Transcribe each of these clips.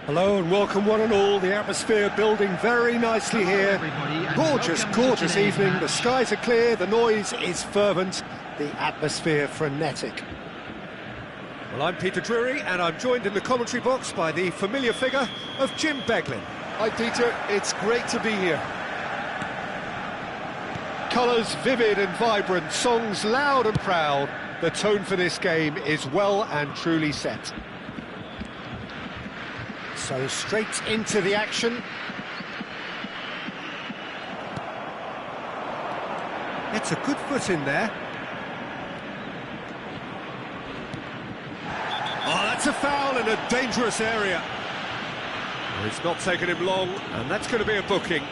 Hello and welcome one and all. The atmosphere building very nicely here. Gorgeous, gorgeous evening. The skies are clear, the noise is fervent, the atmosphere frenetic. Well, I'm Peter Drury and I'm joined in the commentary box by the familiar figure of Jim Beglin. Hi Peter, it's great to be here. Colours vivid and vibrant, songs loud and proud. The tone for this game is well and truly set. So straight into the action. It's a good foot in there. Oh, that's a foul in a dangerous area. Well, it's not taken him long, and that's going to be a booking.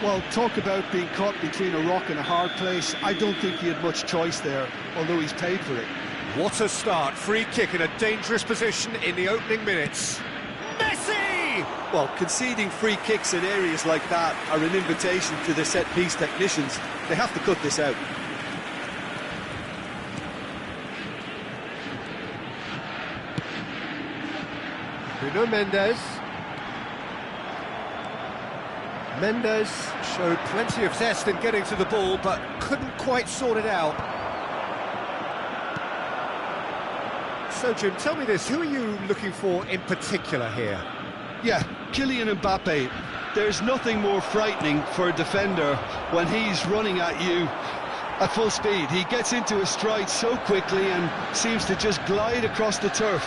Well, talk about being caught between a rock and a hard place. I don't think he had much choice there, although he's paid for it. What a start. Free kick in a dangerous position in the opening minutes. Messi! Well, conceding free kicks in areas like that are an invitation to the set-piece technicians. They have to cut this out. Bruno Mendes. Mendes showed plenty of zest in getting to the ball, but couldn't quite sort it out. So, Jim, tell me this, who are you looking for in particular here? Yeah, Kylian Mbappe. There's nothing more frightening for a defender when he's running at you at full speed. He gets into his stride so quickly and seems to just glide across the turf.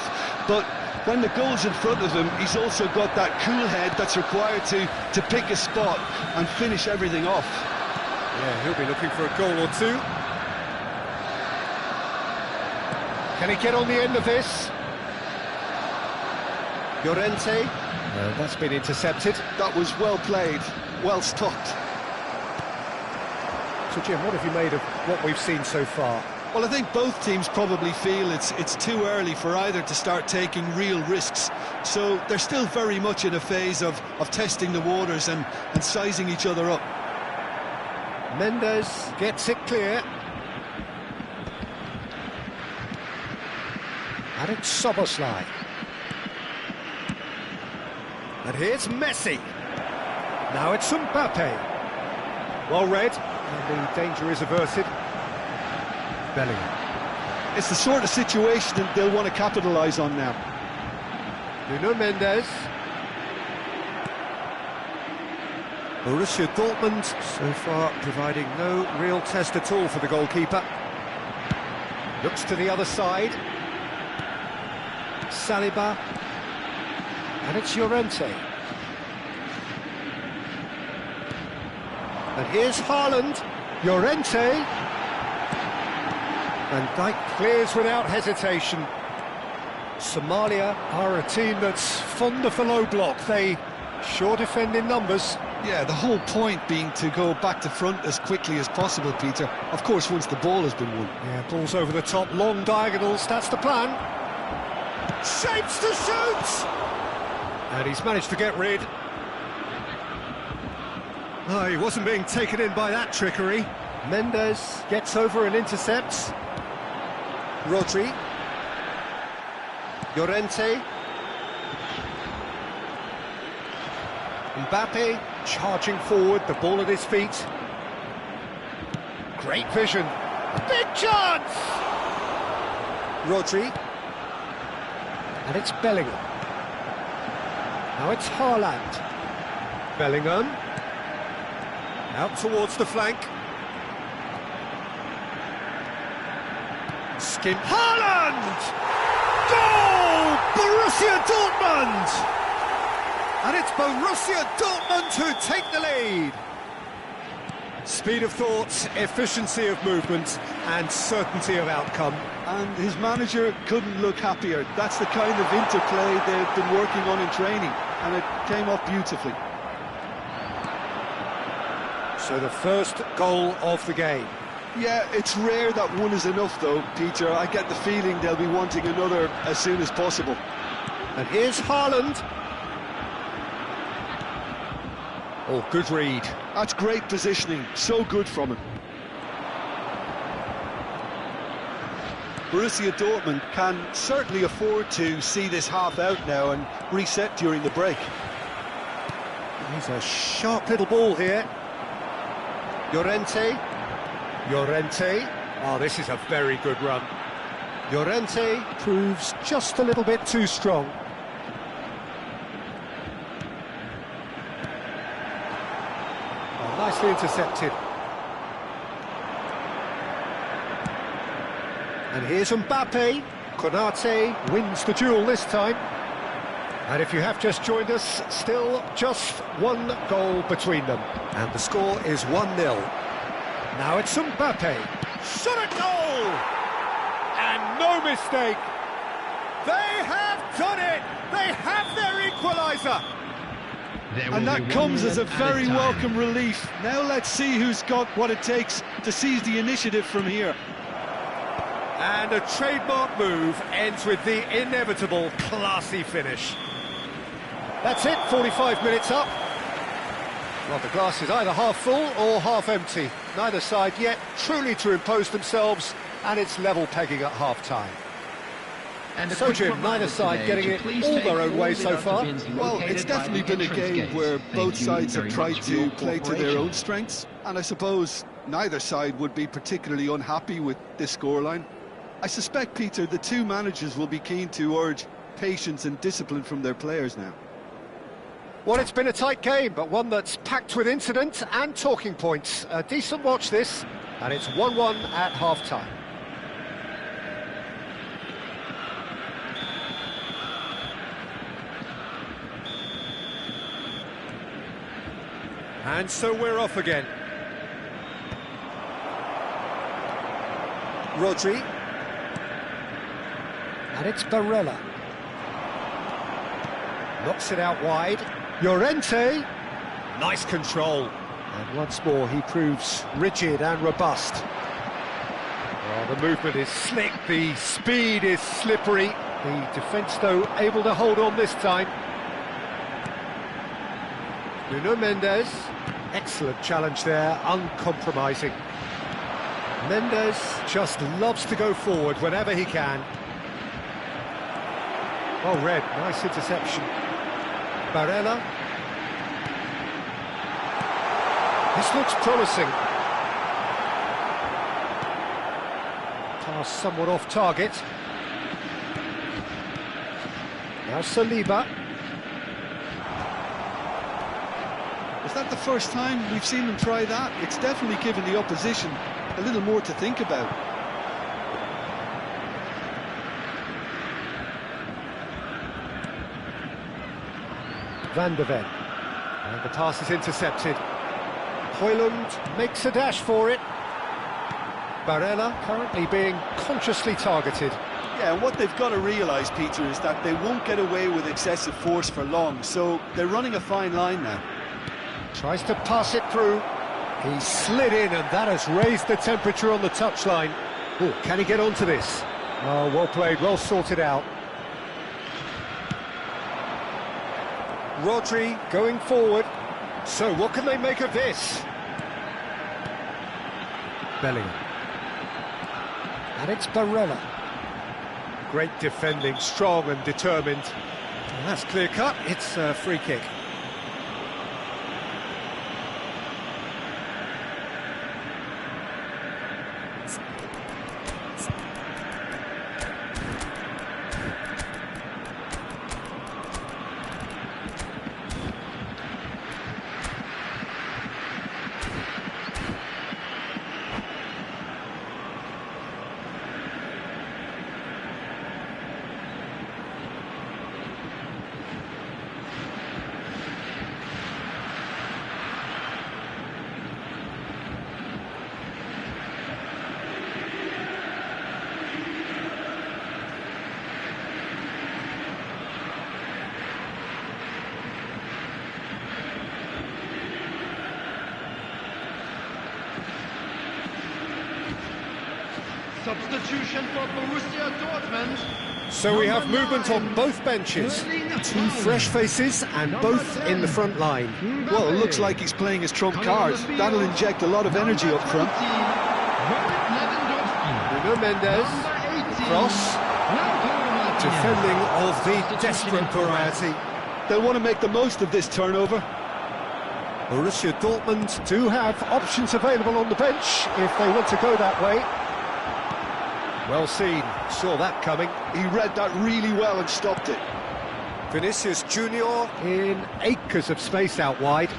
But when the goal's in front of him, he's also got that cool head that's required to pick a spot and finish everything off. Yeah, he'll be looking for a goal or two. Can he get on the end of this? Llorente. That's been intercepted. That was well played, well stopped. So, Jim, what have you made of what we've seen so far? Well, I think both teams probably feel it's too early for either to start taking real risks. So they're still very much in a phase of testing the waters and sizing each other up. Mendes gets it clear. And it's Szoboszlai. And here's Messi. Now it's Mbappe. Well read, and the danger is averted. Bellingham. It's the sort of situation that they'll want to capitalise on now. Bruno Mendes. Borussia Dortmund so far providing no real test at all for the goalkeeper. Looks to the other side. Saliba. And it's Llorente. And here's Haaland. Llorente. Van Dijk clears without hesitation. Somalia are a team that's fond of the low block. They sure defend in numbers. Yeah, the whole point being to go back to front as quickly as possible, Peter. Of course, once the ball has been won. Yeah, ball's over the top, long diagonals, that's the plan. Shapes to shoot! And he's managed to get rid. Oh, he wasn't being taken in by that trickery. Mendes gets over and intercepts. Rodri. Llorente. Mbappe charging forward, the ball at his feet. Great vision. Big chance! Rodri. And it's Bellingham. Now it's Haaland. Bellingham. Out towards the flank. Skin. Haaland! Goal! Borussia Dortmund! And it's Borussia Dortmund who take the lead. Speed of thought, efficiency of movement, and certainty of outcome. And his manager couldn't look happier. That's the kind of interplay they've been working on in training, and it came off beautifully. So the first goal of the game. Yeah, it's rare that one is enough though, Peter. I get the feeling they'll be wanting another as soon as possible. And here's Haaland. Oh, good read. That's great positioning, so good from him. Borussia Dortmund can certainly afford to see this half out now and reset during the break. He's a sharp little ball here. Llorente. Oh, this is a very good run. Llorente proves just a little bit too strong. Oh, nicely intercepted. And here's Mbappe. Konate wins the duel this time. And if you have just joined us, still just one goal between them. And the score is 1-0. Now it's Mbappe. Shot at goal! And no mistake. They have done it! They have their equaliser! And that comes as a very welcome relief. Now let's see who's got what it takes to seize the initiative from here. And a trademark move ends with the inevitable classy finish. That's it, 45 minutes up. Well, the glass is either half full or half empty. Neither side yet truly to impose themselves, and it's level pegging at half-time. So, Jim, neither side getting it all their own way so far? Well, it's definitely been a game where both sides have tried to play to their own strengths, and I suppose neither side would be particularly unhappy with this scoreline. I suspect, Peter, the two managers will be keen to urge patience and discipline from their players now. Well, it's been a tight game, but one that's packed with incident and talking points. A decent watch this, and it's 1-1 at half-time. And so we're off again. Rodri. And it's Barella. Knocks it out wide. Llorente. Nice control. And once more he proves rigid and robust. Well, the movement is slick, the speed is slippery. The defence, though, able to hold on this time. Nuno Mendes. Excellent challenge there, uncompromising. Mendes just loves to go forward whenever he can. Oh, Red, nice interception. Barella. This looks promising. Pass somewhat off target. Now Saliba. Is that the first time we've seen them try that? It's definitely given the opposition a little more to think about. Van de Ven. And the pass is intercepted. Højlund makes a dash for it. Barella currently being consciously targeted. Yeah, and what they've got to realise, Peter, is that they won't get away with excessive force for long, so they're running a fine line now. Tries to pass it through. He slid in, and that has raised the temperature on the touchline. Oh, can he get onto this? Oh, well played, well sorted out. Rodri going forward. So what can they make of this? Bellingham. And it's Barella. Great defending, strong and determined. And that's clear cut, it's a free kick. Substitution for Borussia Dortmund. So we have movement on both benches. Two fresh faces and both in the front line. Well, it looks like he's playing his trump cards. That'll inject a lot of energy up front. Nuno Mendes. Cross. Defending of the desperate variety. They'll want to make the most of this turnover. Borussia Dortmund do have options available on the bench if they want to go that way. Well seen, saw that coming. He read that really well and stopped it. Vinicius Junior in acres of space out wide.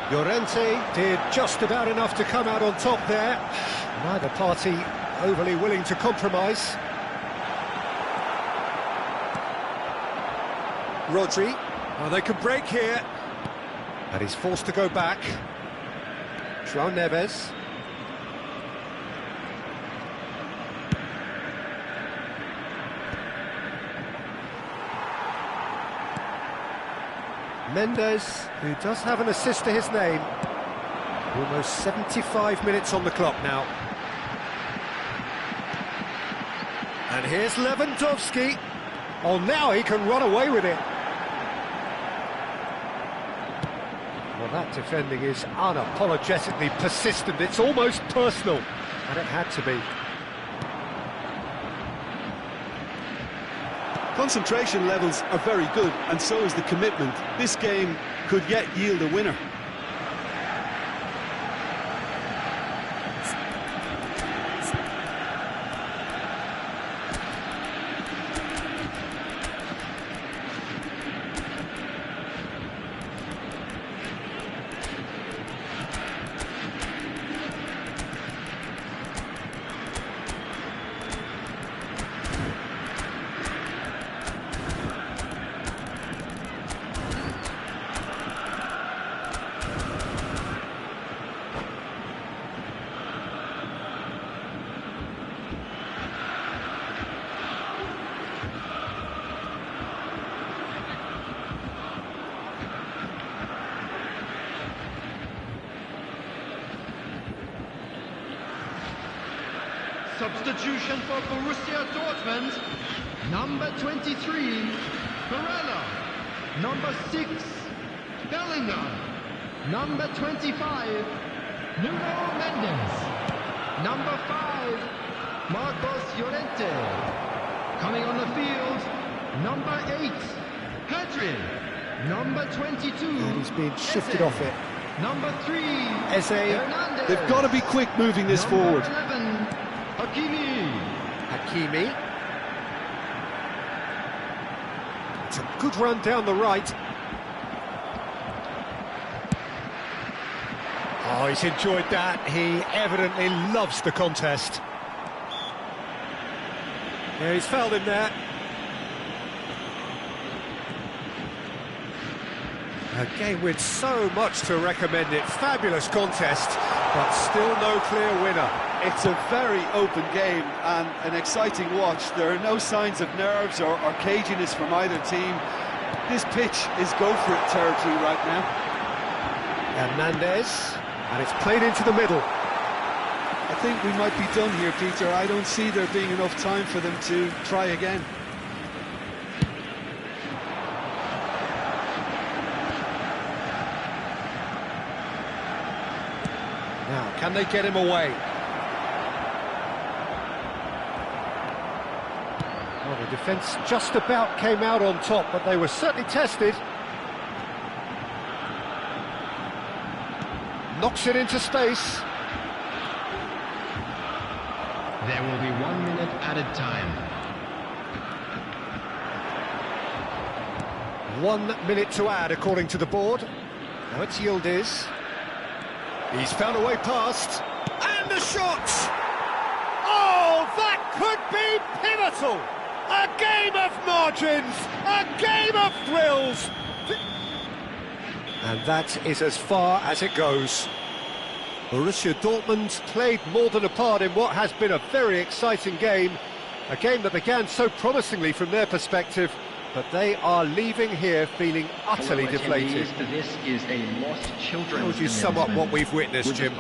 Llorente did just about enough to come out on top there. Neither party overly willing to compromise. Rodri, well, they can break here. And he's forced to go back. João Neves. Mendes, who does have an assist to his name. Almost 75 minutes on the clock now. And here's Lewandowski. Oh, now he can run away with it. Well, that defending is unapologetically persistent. It's almost personal, and it had to be. Concentration levels are very good, and so is the commitment. This game could yet yield a winner. Substitution for Borussia Dortmund. Number 23, Barella. Number 6, Bellingham. Number 25, Nuno Mendes. Number 5, Marcos Llorente. Coming on the field, number 8, Pedri. Number 22, And he's been shifted Eze. off it. Number 3, Eze. Hernandez. They've got to be quick moving this Number forward. 11, Hakimi. It's a good run down the right. Oh, he's enjoyed that. He evidently loves the contest. Yeah, he's fouled him there. A game with so much to recommend it. Fabulous contest, but still no clear winner. It's a very open game and an exciting watch. There are no signs of nerves or caginess from either team. This pitch is go-for-it territory right now. Hernandez, and it's played into the middle. I think we might be done here, Peter. I don't see there being enough time for them to try again. Now, can they get him away? Well, the defence just about came out on top, but they were certainly tested. Knocks it into space. There will be 1 minute added time. 1 minute to add, according to the board. Now it's Yildiz. He's found a way past. And the shot! Oh, that could be pivotal! A game of margins! A game of thrills! And that is as far as it goes. Borussia Dortmund played more than a part in what has been a very exciting game. A game that began so promisingly from their perspective, but they are leaving here feeling utterly deflated. This is a lost children's How would you sum up what we've witnessed, Jim?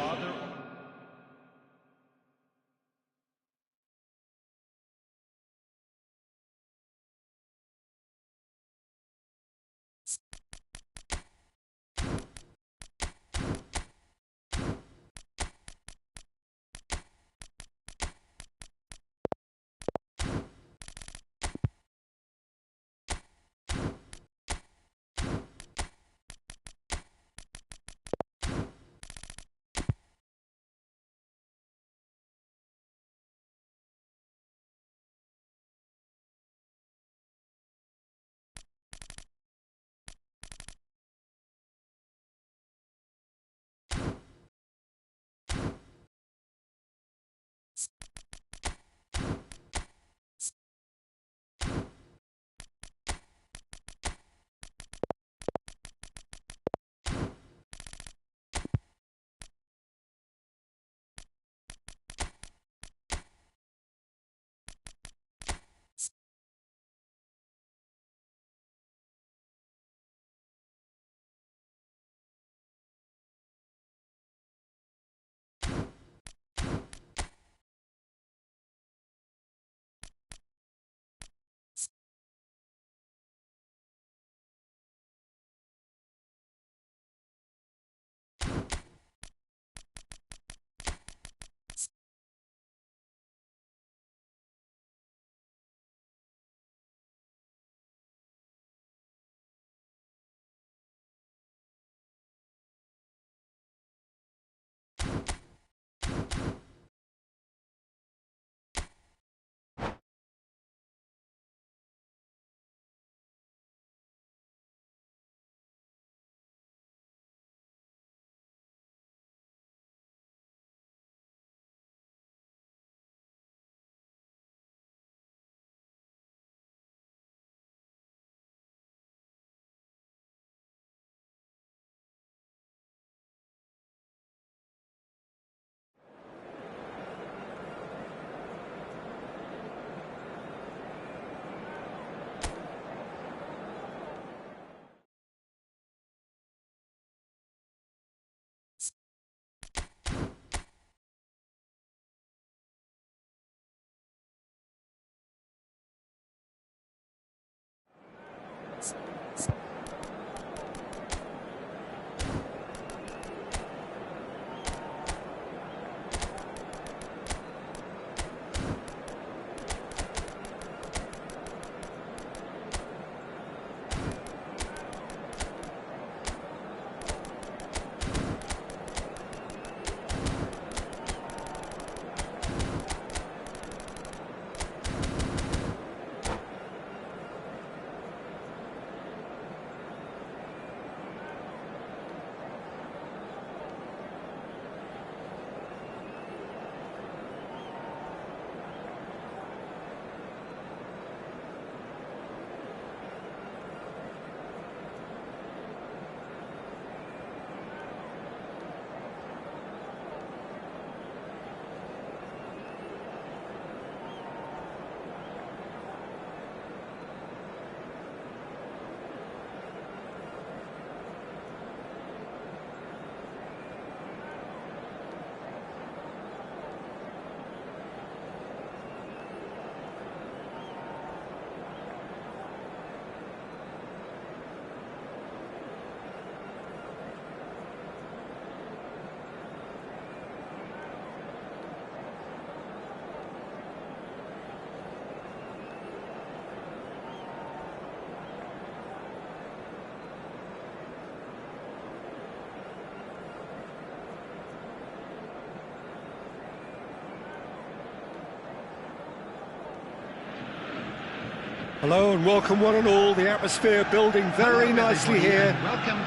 Hello and welcome one and all. The atmosphere building very nicely here.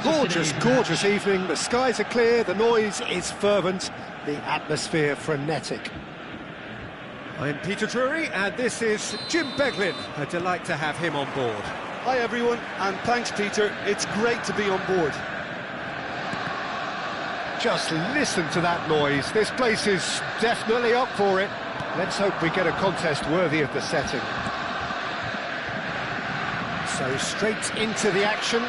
Gorgeous, gorgeous evening. The skies are clear, the noise is fervent, the atmosphere frenetic. I'm Peter Drury and this is Jim Beglin. A delight to have him on board. Hi everyone, and thanks Peter, it's great to be on board. Just listen to that noise. This place is definitely up for it. Let's hope we get a contest worthy of the setting. So straight into the action.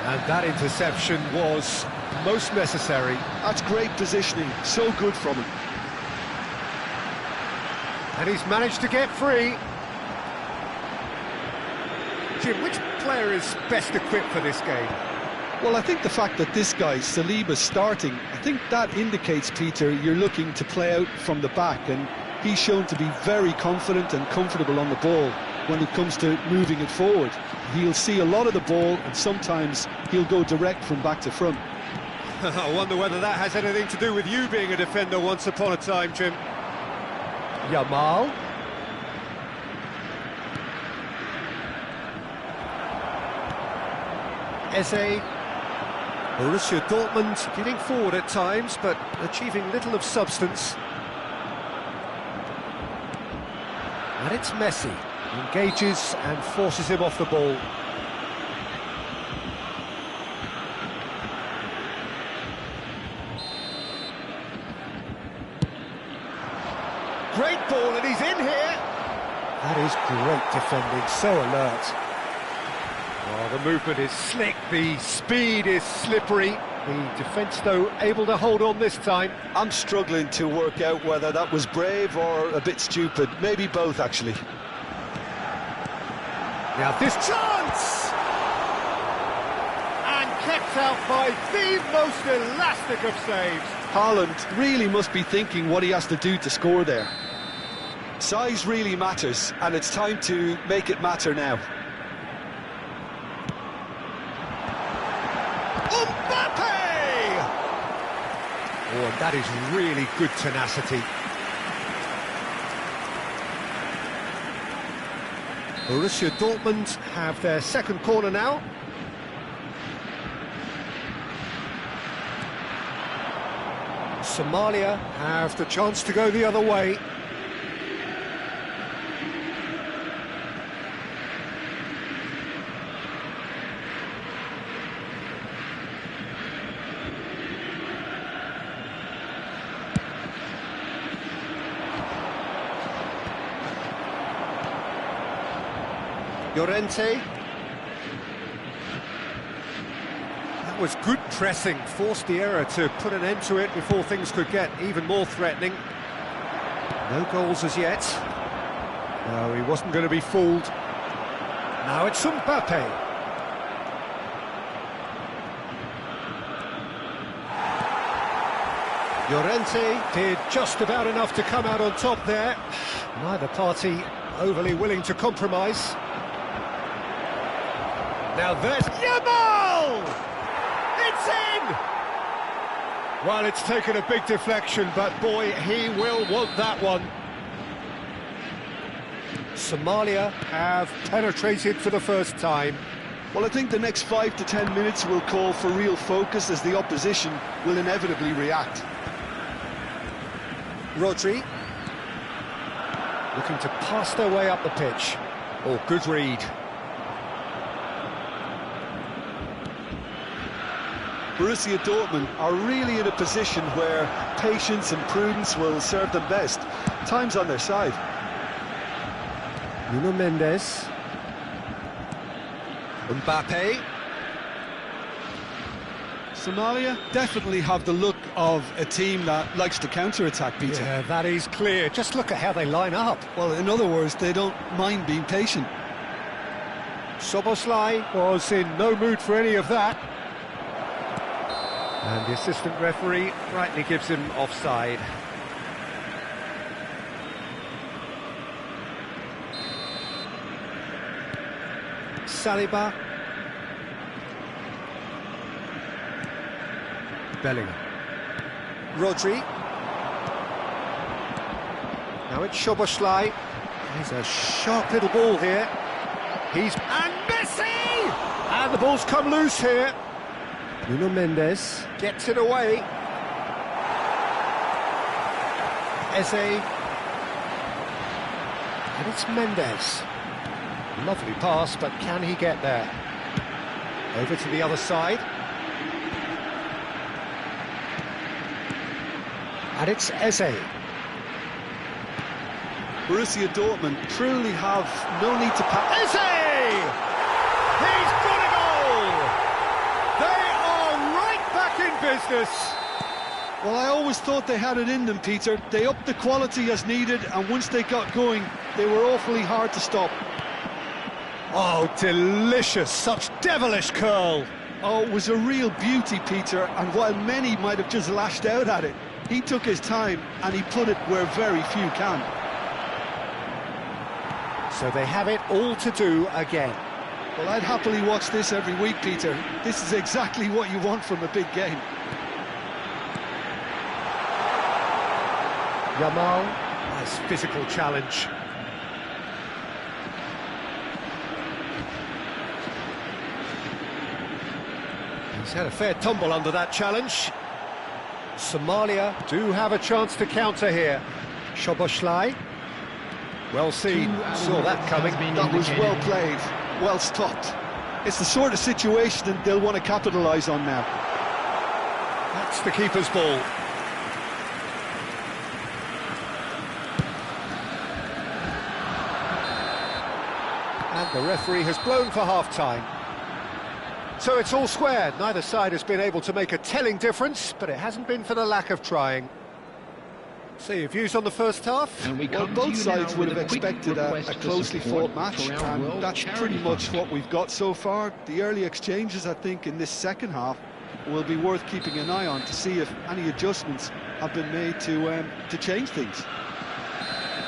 And that interception was most necessary. That's great positioning, so good from him. And he's managed to get free. Jim, which player is best equipped for this game? Well, I think the fact that this guy, Saliba's starting, I think that indicates, Peter, you're looking to play out from the back, and he's shown to be very confident and comfortable on the ball when it comes to moving it forward. He'll see a lot of the ball, and sometimes he'll go direct from back to front. I wonder whether that has anything to do with you being a defender once upon a time, Jim. Yamal. Eze. Borussia Dortmund getting forward at times, but achieving little of substance. And it's Messi. Engages and forces him off the ball. Great ball, and he's in here. That is great defending, so alert. Oh, the movement is slick, the speed is slippery. The defence, though, able to hold on this time. I'm struggling to work out whether that was brave or a bit stupid. Maybe both, actually. Now this chance! And kept out by the most elastic of saves. Haaland really must be thinking what he has to do to score there. Size really matters, and it's time to make it matter now. Oh, and that is really good tenacity. Borussia Dortmund have their second corner now. Somalia have the chance to go the other way. Llorente. That was good pressing, forced the error to put an end to it before things could get even more threatening. No goals as yet. No, he wasn't going to be fooled. Now it's Mbappe. Llorente did just about enough to come out on top there. Neither party overly willing to compromise. Now there's Yamal! It's in! Well, it's taken a big deflection, but boy, he will want that one. Somalia have penetrated for the first time. Well, I think the next 5 to 10 minutes will call for real focus as the opposition will inevitably react. Rodri. Looking to pass their way up the pitch. Oh, good read. Borussia Dortmund are really in a position where patience and prudence will serve them best. Time's on their side. Nuno Mendes. Mbappe. Somalia definitely have the look of a team that likes to counter-attack, Peter. Yeah, that is clear. Just look at how they line up. Well, in other words, they don't mind being patient. Szoboszlai was in no mood for any of that. And the assistant referee rightly gives him offside. Saliba. Bellingham. Rodri. Now it's Szoboszlai. He's a sharp little ball here. And Messi! And the ball's come loose here. Nuno Mendes gets it away. Eze. And it's Mendes. Lovely pass, but can he get there? Over to the other side. And it's Eze. Borussia Dortmund truly have no need to pass. Eze! He's got a goal! They are right back in business. Well, I always thought they had it in them, Peter. They upped the quality as needed, and once they got going, they were awfully hard to stop. Oh, delicious, such devilish curl. Oh, it was a real beauty, Peter, and while many might have just lashed out at it, he took his time and he put it where very few can. So they have it all to do again. Well, I'd happily watch this every week, Peter. This is exactly what you want from a big game. Yamal, nice physical challenge. He's had a fair tumble under that challenge. Somalia do have a chance to counter here. Szoboszlai. Well seen, saw that coming. That was well played, well stopped. It's the sort of situation that they'll want to capitalise on now. That's the keeper's ball. And the referee has blown for half-time. So it's all square. Neither side has been able to make a telling difference, but it hasn't been for the lack of trying. So your views on the first half? Well, both sides would have expected a closely fought match, and that's pretty much what we've got so far. The early exchanges, I think, in this second half will be worth keeping an eye on to see if any adjustments have been made to change things.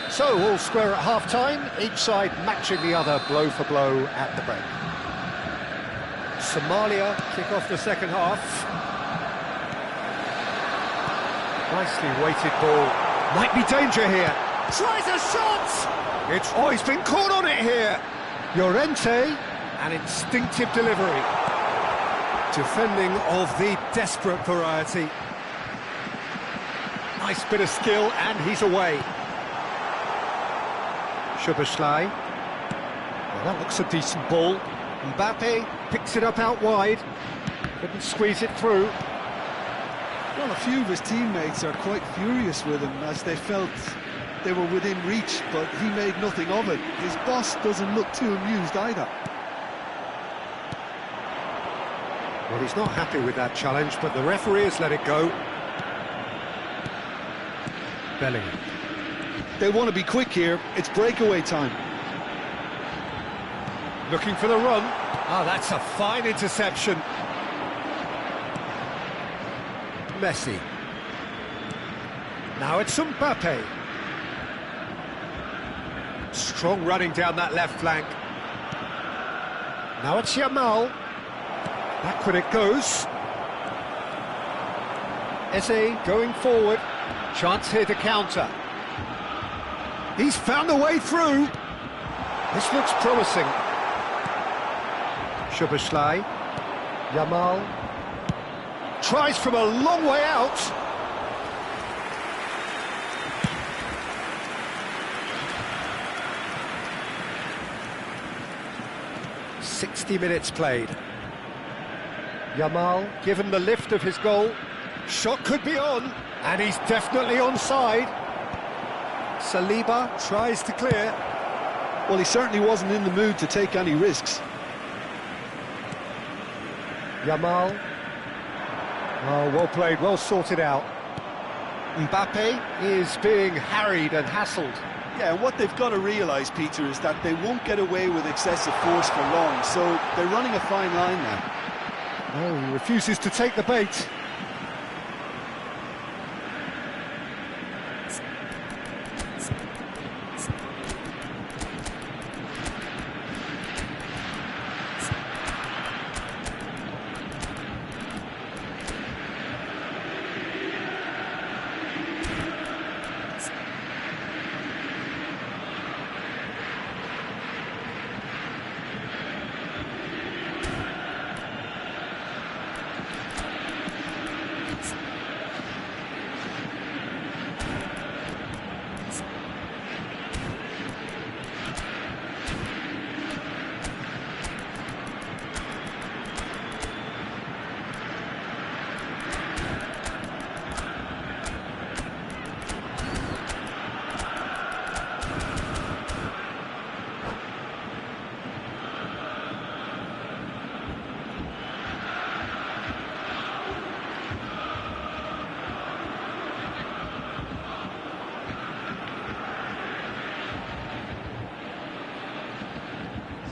So all square at half-time, each side matching the other blow for blow at the break. Somalia kick off the second half. Nicely weighted ball. Might be danger here. Tries a shot! He's been caught on it here. Llorente, an instinctive delivery. Defending of the desperate variety. Nice bit of skill, and he's away. Szoboszlai. Well, that looks a decent ball. Mbappe picks it up out wide. Couldn't squeeze it through. Well, a few of his teammates are quite furious with him as they felt they were within reach, but he made nothing of it. His boss doesn't look too amused either. Well, he's not happy with that challenge, but the referee has let it go. Bellingham. They want to be quick here. It's breakaway time. Looking for the run. Oh, that's a fine interception. Messi. Now it's Mbappe. Strong running down that left flank. Now it's Yamal. Backward it goes. Eze going forward. Chance here to counter. He's found a way through. This looks promising. Szoboszlai. Yamal. Tries from a long way out. "60 minutes played. Yamal given the lift of his goal. Shot could be on, and he's definitely onside. Saliba tries to clear. Well, he certainly wasn't in the mood to take any risks. Yamal. Oh, well played, well sorted out. Mbappe is being harried and hassled. Yeah, and what they've got to realise, Peter, is that they won't get away with excessive force for long, so they're running a fine line now. No, he refuses to take the bait.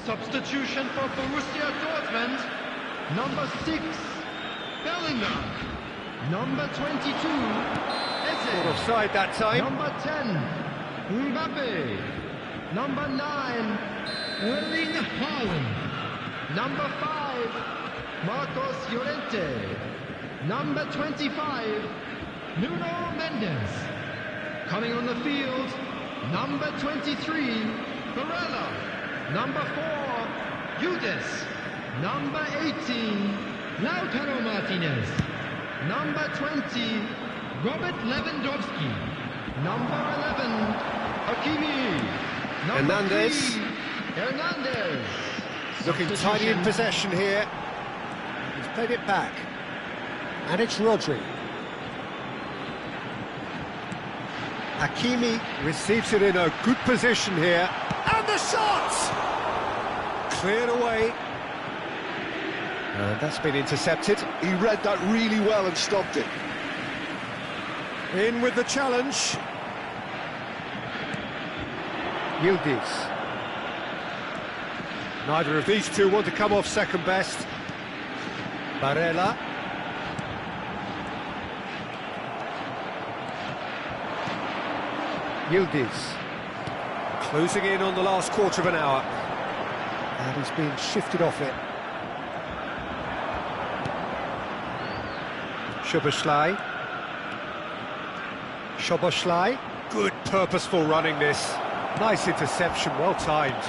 Substitution for Borussia Dortmund. Number 6, Bellingham. Number 22, Not Eze. offside that time. Number 10, Mbappe. Number 9, Erling Haaland. Number 5, Marcos Llorente. Number 25, Nuno Mendes. Coming on the field, number 23, Barella. Number 4, Judas. Number 18, Lautaro Martinez. Number 20, Robert Lewandowski. Number 11, Hakimi. Number Hernandez. 3, Hernandez. Looking tidy in Substitution. possession here. He's played it back. And it's Rodri. Hakimi receives it in a good position here. And the shot! Cleared away. And that's been intercepted. He read that really well and stopped it. In with the challenge. Yildiz. Neither of these two want to come off second best. Barella. Yildiz. Closing in on the last quarter of an hour. And he's been shifted off it. Szoboszlai. Good purposeful running this. Nice interception, well timed.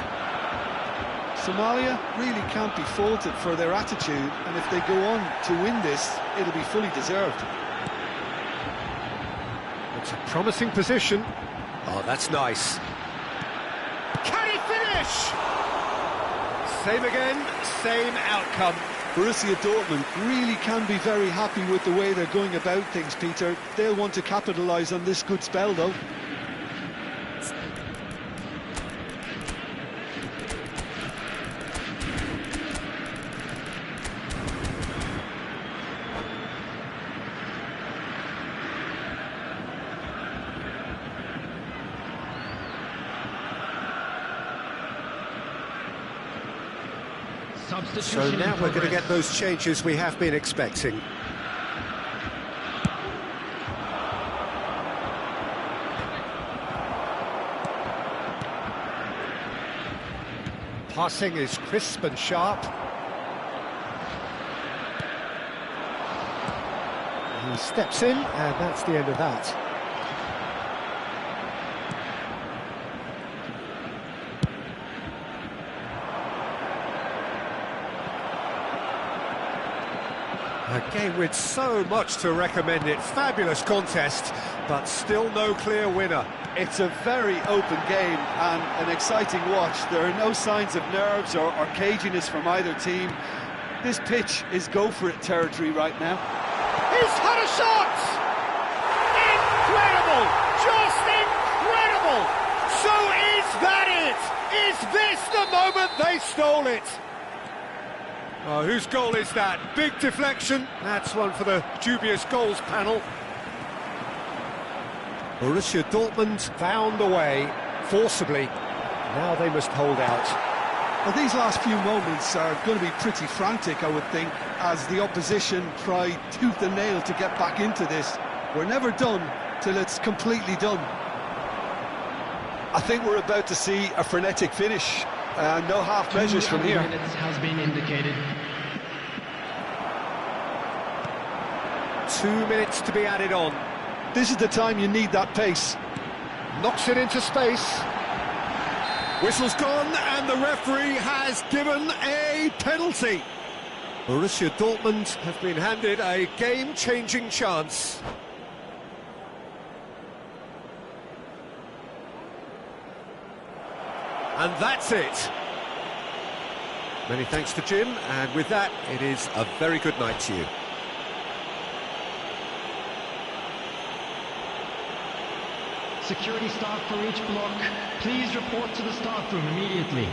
Somalia really can't be faulted for their attitude, and if they go on to win this, it'll be fully deserved. It's a promising position. Oh, that's nice. Can he finish? Same again, same outcome. Borussia Dortmund really can be very happy with the way they're going about things, Peter. They'll want to capitalise on this good spell, though. So Substitution now in we're going to progress. get those changes we have been expecting. Passing is crisp and sharp. He steps in, and that's the end of that. A game with so much to recommend it. Fabulous contest, but still no clear winner. It's a very open game and an exciting watch. There are no signs of nerves or caginess from either team. This pitch is go-for-it territory right now. He's had a shot! Incredible! Just incredible! So is that it? Is this the moment they stole it? Oh, whose goal is that? Big deflection. That's one for the dubious goals panel. Borussia Dortmund found a way, forcibly. Now they must hold out. Well, these last few moments are going to be pretty frantic, I would think, as the opposition try tooth and nail to get back into this. We're never done till it's completely done. I think we're about to see a frenetic finish. No half measures from here. 2 minutes has been indicated. 2 minutes to be added on. This is the time you need that pace. Knocks it into space. Whistle's gone, and the referee has given a penalty. Borussia Dortmund have been handed a game-changing chance. And that's it. Many thanks to Jim, and with that, it is a very good night to you. Security staff for each block, please report to the staff room immediately.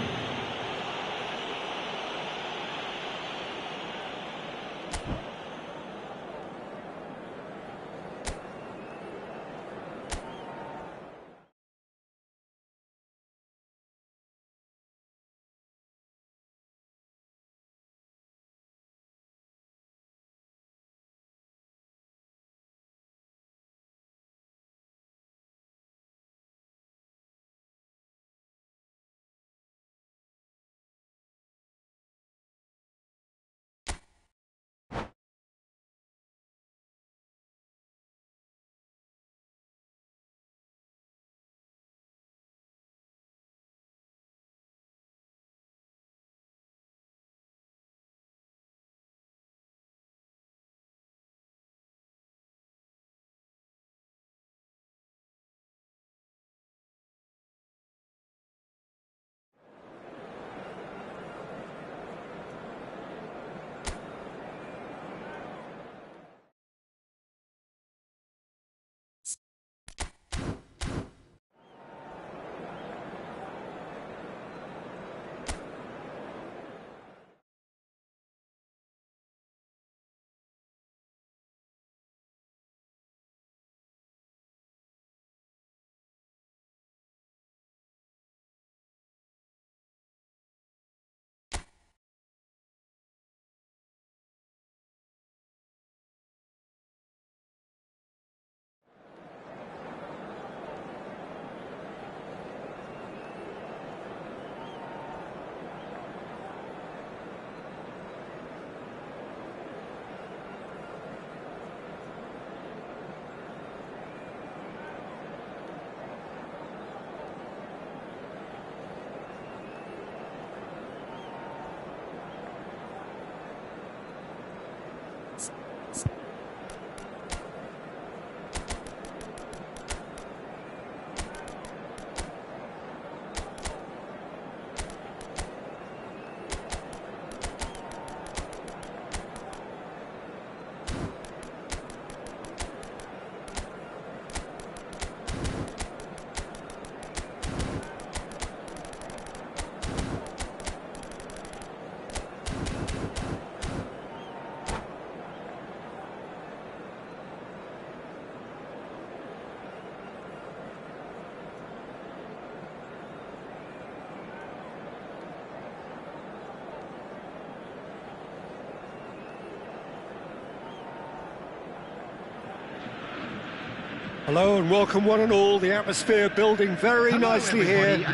Hello and welcome one and all. The atmosphere building very nicely here.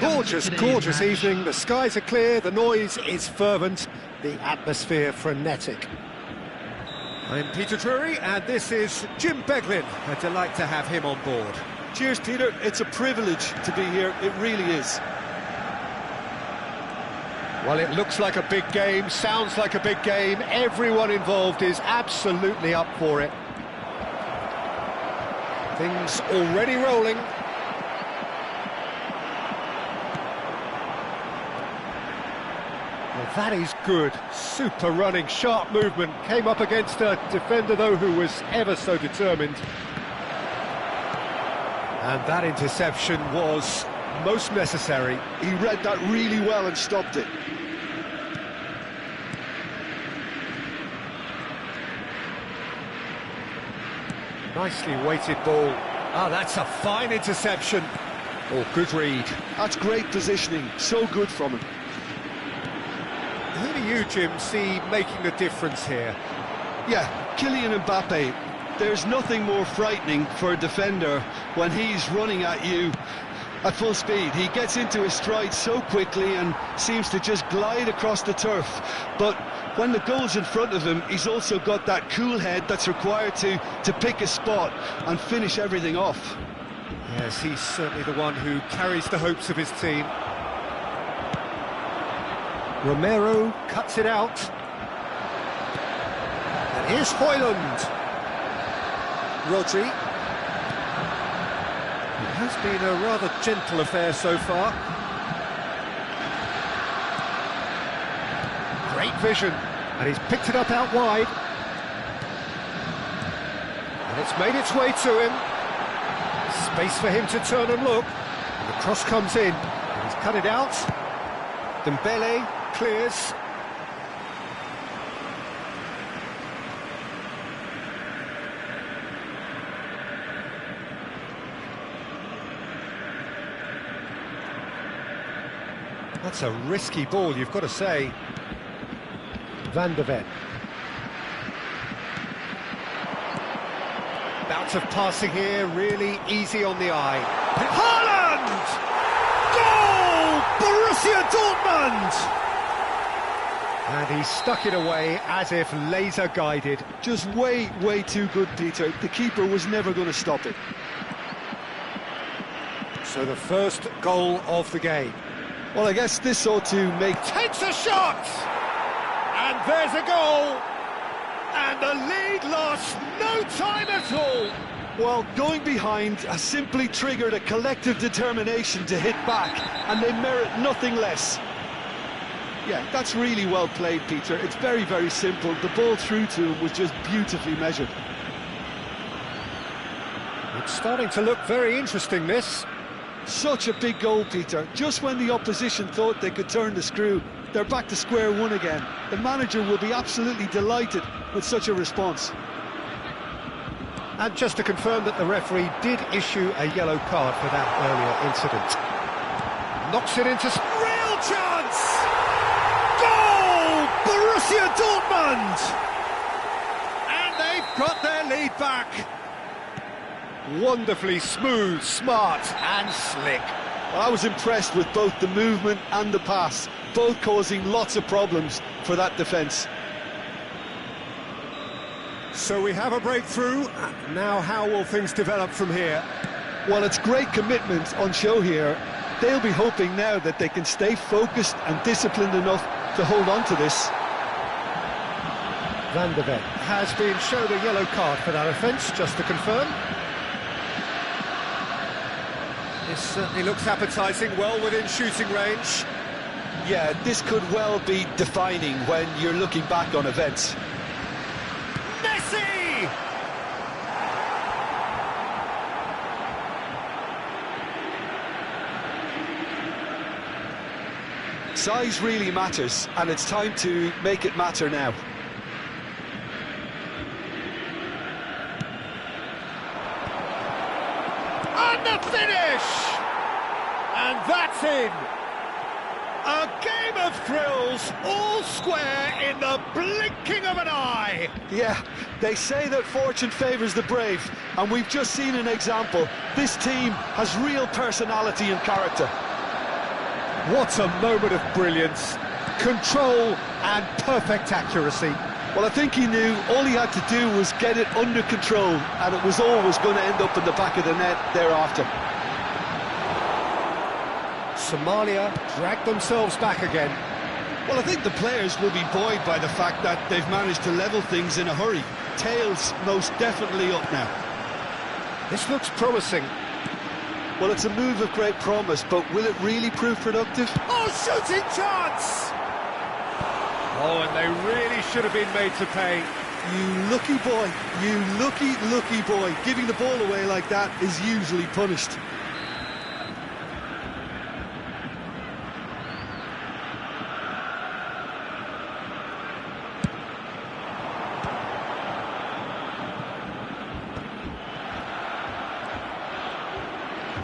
Gorgeous, gorgeous evening. The skies are clear, the noise is fervent, the atmosphere frenetic. I'm Peter Drury and this is Jim Beglin. A delight to have him on board. Cheers, Peter. It's a privilege to be here. It really is. Well, it looks like a big game, sounds like a big game. Everyone involved is absolutely up for it. Things already rolling. Well, that is good. Super running, sharp movement. Came up against a defender, though, who was ever so determined. And that interception was most necessary. He read that really well and stopped it. Nicely weighted ball. Ah, that's a fine interception. Oh, good read. That's great positioning. So good from him. Who do you, Jim, see making the difference here? Yeah, Kylian Mbappe. There's nothing more frightening for a defender when he's running at you at full speed. He gets into his stride so quickly and seems to just glide across the turf. But when the goal's in front of him, he's also got that cool head that's required to pick a spot and finish everything off. Yes, he's certainly the one who carries the hopes of his team. Romero cuts it out. And here's Højlund. Rodri. It has been a rather gentle affair so far. Great vision, and he's picked it up out wide. And it's made its way to him. Space for him to turn and look. And the cross comes in. And he's cut it out. Dembele clears. That's a risky ball, you've got to say. Van de Ven. Bouts of passing here, really easy on the eye. Haaland! Goal! Borussia Dortmund! And he stuck it away as if laser-guided. Just way too good, Peter. The keeper was never going to stop it. So the first goal of the game. Well, I guess this ought to make... Takes a shot! And there's a goal! And the lead lost no time at all! Well, going behind has simply triggered a collective determination to hit back, and they merit nothing less. Yeah, that's really well played, Peter. It's very simple. The ball through to him was just beautifully measured. It's starting to look very interesting, this. Such a big goal, Peter. Just when the opposition thought they could turn the screw, they're back to square one again. The manager will be absolutely delighted with such a response. And just to confirm that the referee did issue a yellow card for that earlier incident. Knocks it into... Real chance! Goal! Borussia Dortmund! And they've got their lead back. Wonderfully smooth, smart and slick. I was impressed with both the movement and the pass, both causing lots of problems for that defence. So we have a breakthrough. Now how will things develop from here? Well, it's great commitment on show here. They'll be hoping now that they can stay focused and disciplined enough to hold on to this. Van de Ven has been shown a yellow card for that offence, just to confirm. This certainly looks appetising, well within shooting range. Yeah, this could well be defining when you're looking back on events. Messi! Size really matters, and it's time to make it matter now. And the finish! And that's in! A game of thrills, all square in the blinking of an eye. Yeah, they say that fortune favours the brave, and we've just seen an example. This team has real personality and character. What a moment of brilliance, control and perfect accuracy. Well, I think he knew all he had to do was get it under control, and it was always going to end up in the back of the net thereafter. Somalia drag themselves back again. Well, I think the players will be buoyed by the fact that they've managed to level things in a hurry. Tails most definitely up now. This looks promising. Well, it's a move of great promise, but will it really prove productive? Oh, shooting chance! Oh, and they really should have been made to pay. You lucky boy, you lucky boy. Giving the ball away like that is usually punished.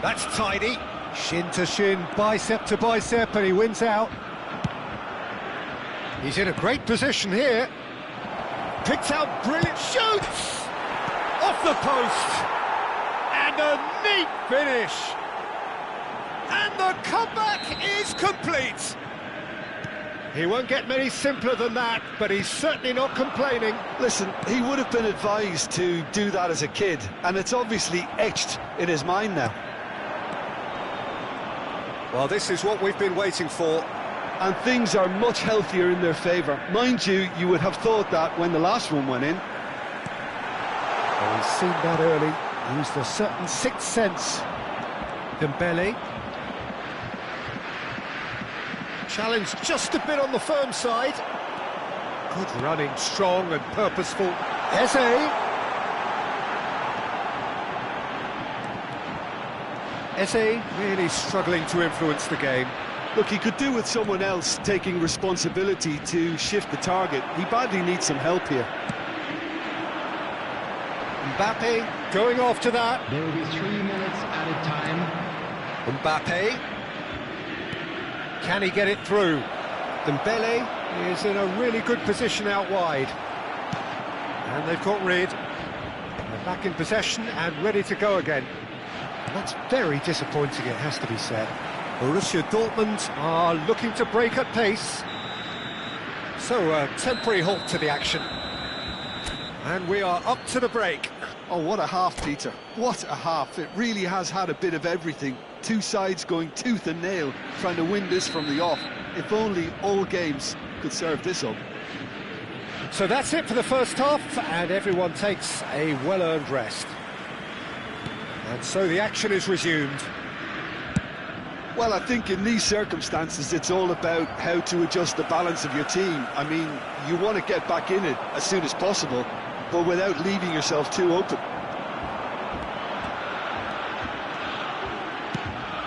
That's tidy. Shin to shin, bicep to bicep, and he wins out. He's in a great position here. Picks out brilliant, shoots! Off the post! And a neat finish! And the comeback is complete! He won't get many simpler than that, but he's certainly not complaining. Listen, he would have been advised to do that as a kid, and it's obviously etched in his mind now. Well, this is what we've been waiting for. And things are much healthier in their favour. Mind you, you would have thought that when the last one went in. Well, he's seen that early, used a certain sixth sense. Dembele. Challenge just a bit on the firm side. Good running, strong and purposeful. Eze really struggling to influence the game. Look, he could do with someone else taking responsibility to shift the target. He badly needs some help here. Mbappe going after that. There will be 3 minutes added time. Mbappe. Can he get it through? Dembele is in a really good position out wide. And they've got rid. They're back in possession and ready to go again. And that's very disappointing, it has to be said. Borussia Dortmund are looking to break at pace. So a temporary halt to the action. And we are up to the break. Oh, what a half, Peter. What a half. It really has had a bit of everything. Two sides going tooth and nail, trying to win this from the off. If only all games could serve this up. So that's it for the first half, and everyone takes a well-earned rest. And so the action is resumed. Well, I think in these circumstances, it's all about how to adjust the balance of your team. I mean, you want to get back in it as soon as possible, but without leaving yourself too open.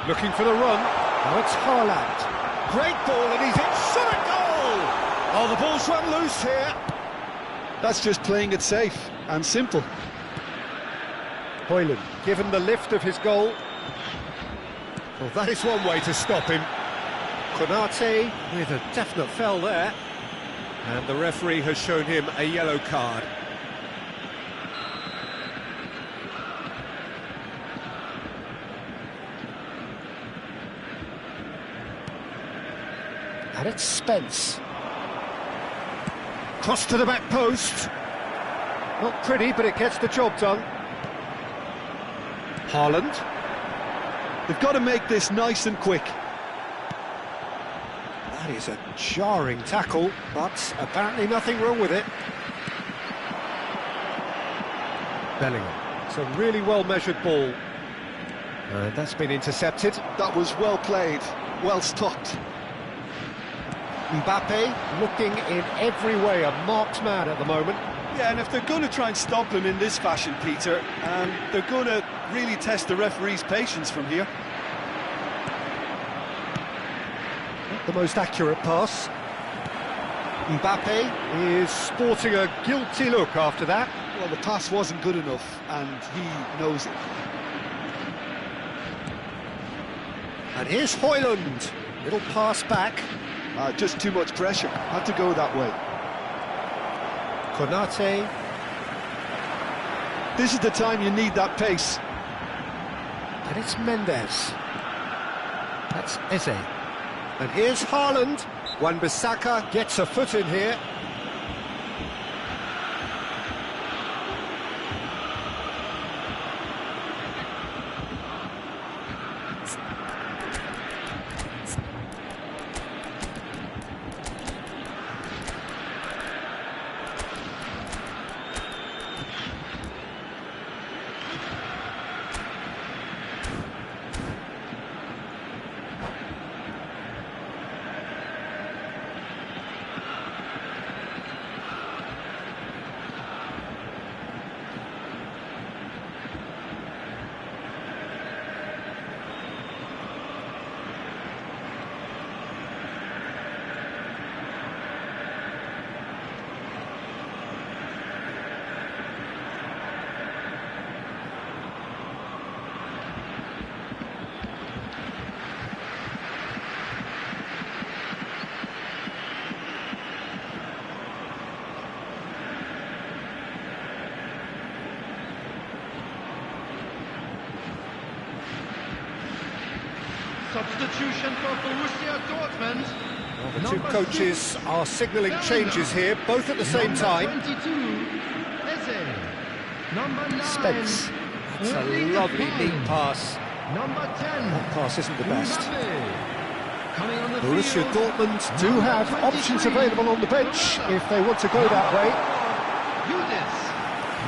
Looking for the run. Now it's Haaland. Great ball, and he's hit. Shot at goal! Oh, the ball's run loose here. That's just playing it safe and simple. Højlund, given the lift of his goal. Well, that is one way to stop him. Konate with a definite foul there. And the referee has shown him a yellow card. And it's Spence. Cross to the back post. Not pretty, but it gets the job done. Haaland. They've got to make this nice and quick. That is a jarring tackle, but apparently nothing wrong with it. Bellingham. It's a really well-measured ball. And that's been intercepted. That was well played, well stopped. Mbappe looking in every way a marked man at the moment. Yeah, and if they're going to try and stop him in this fashion, Peter, they're going to really test the referee's patience from here. Not the most accurate pass. Mbappe is sporting a guilty look after that. Well, the pass wasn't good enough, and he knows it. And here's Højlund. Little pass back. Just too much pressure. Had to go that way. Konate. This is the time you need that pace. And it's Mendes. That's Eze. And here's Haaland. Wan-Bissaka gets a foot in here. Substitution for Borussia Dortmund. Well, the two coaches are signalling changes here, both at the same time. 22, Eze. Number 9, Spence. That's a lovely neat pass. Number 10, That pass isn't the best. coming on the Borussia field. Dortmund do have options 23. available on the bench if they want to go that way. Yudis.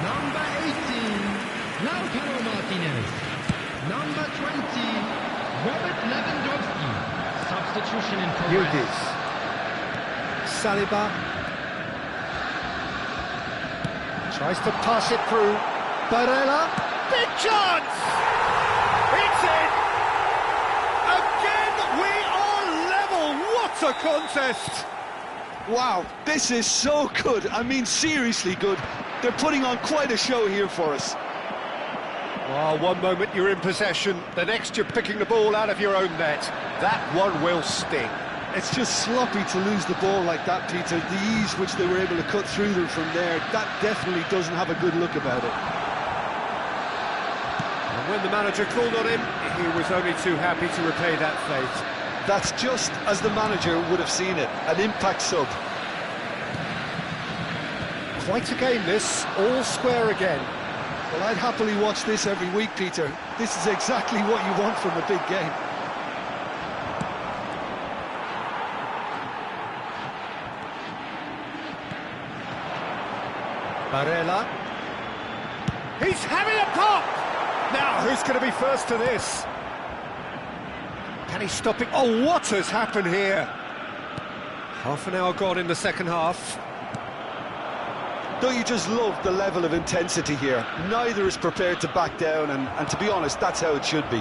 Number 18, Lautaro Martinez. Number 20, Robert Lewandowski. Substitution in progress. Yildiz. Saliba. Tries to pass it through. Barella. Big chance! It's in! Again, we are level! What a contest! Wow, this is so good. I mean, seriously good. They're putting on quite a show here for us. Oh, one moment you're in possession, the next you're picking the ball out of your own net. That one will sting. It's just sloppy to lose the ball like that, Peter. The ease which they were able to cut through them from there, that definitely doesn't have a good look about it. And when the manager called on him, he was only too happy to repay that fate. That's just as the manager would have seen it, an impact sub. Quite a game this, all square again. Well, I'd happily watch this every week, Peter. This is exactly what you want from a big game. Barella. He's having a pop! Now, who's going to be first to this? Can he stop it? Oh, what has happened here? Half an hour gone in the second half. Don't you just love the level of intensity here? Neither is prepared to back down, and to be honest, that's how it should be.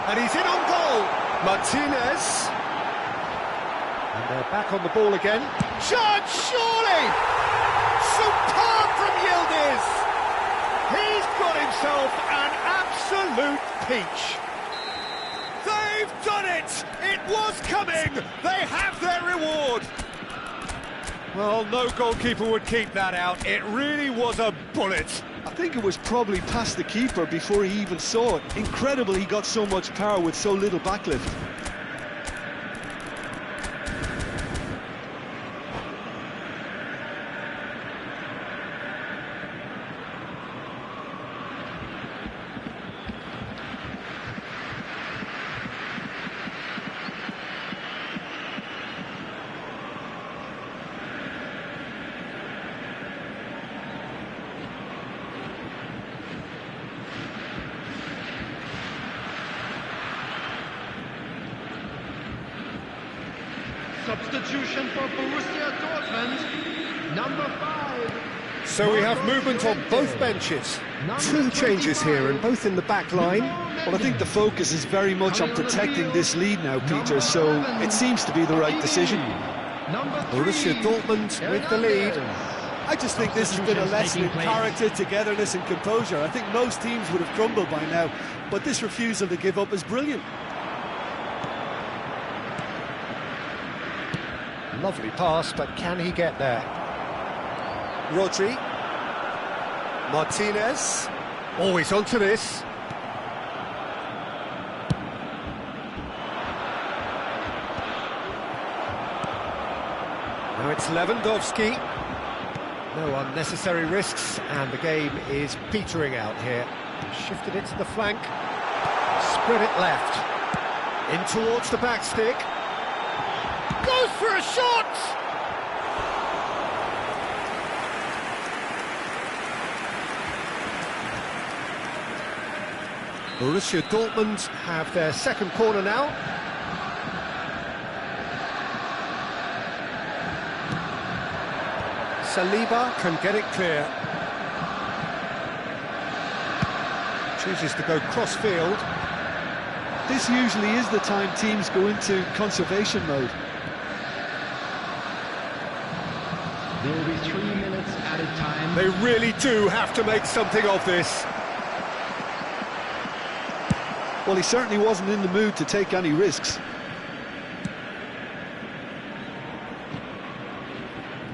And he's in on goal. Martinez. And they're back on the ball again. Chance, surely! Superb from Yildiz! He's got himself an absolute peach. They've done it! It was coming! They have their reward! Well, no goalkeeper would keep that out. It really was a bullet. I think it was probably past the keeper before he even saw it. Incredible he got so much power with so little backlift. Substitution for Borussia Dortmund, number 5. So we have movement on both benches. Two changes here, and both in the back line. Well, I think the focus is very much on protecting this lead now, Peter, so it seems to be the right decision. Number 3, Borussia Dortmund with the lead. I just think this has been a lesson in character, togetherness and composure. I think most teams would have crumbled by now, but this refusal to give up is brilliant. Lovely pass, but can he get there? Rodri. Martinez. Always onto this. Now it's Lewandowski. No unnecessary risks, and the game is petering out here. Shifted it to the flank. Spread it left. In towards the back stick. Goes for a shot! Borussia Dortmund have their second corner now. Saliba can get it clear. Chooses to go cross-field. This usually is the time teams go into conservation mode. There will be 3 minutes added time. They really do have to make something of this. Well, he certainly wasn't in the mood to take any risks.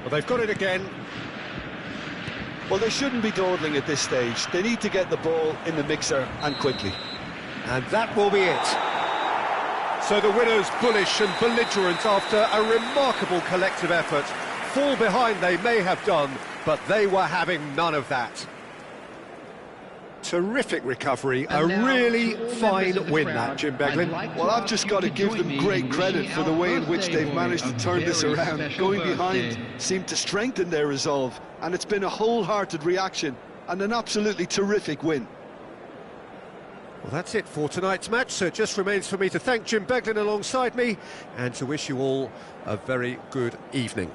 Well, they've got it again. Well, they shouldn't be dawdling at this stage. They need to get the ball in the mixer, and quickly. And that will be it. So the winners bullish and belligerent after a remarkable collective effort. Fall behind they may have done, but they were having none of that. Terrific recovery, a really fine win that, Jim Beglin. Well, I've just got to give them great credit for the way in which they've managed to turn this around. Going behind seemed to strengthen their resolve, and it's been a wholehearted reaction and an absolutely terrific win. Well, that's it for tonight's match, so it just remains for me to thank Jim Beglin alongside me and to wish you all a very good evening.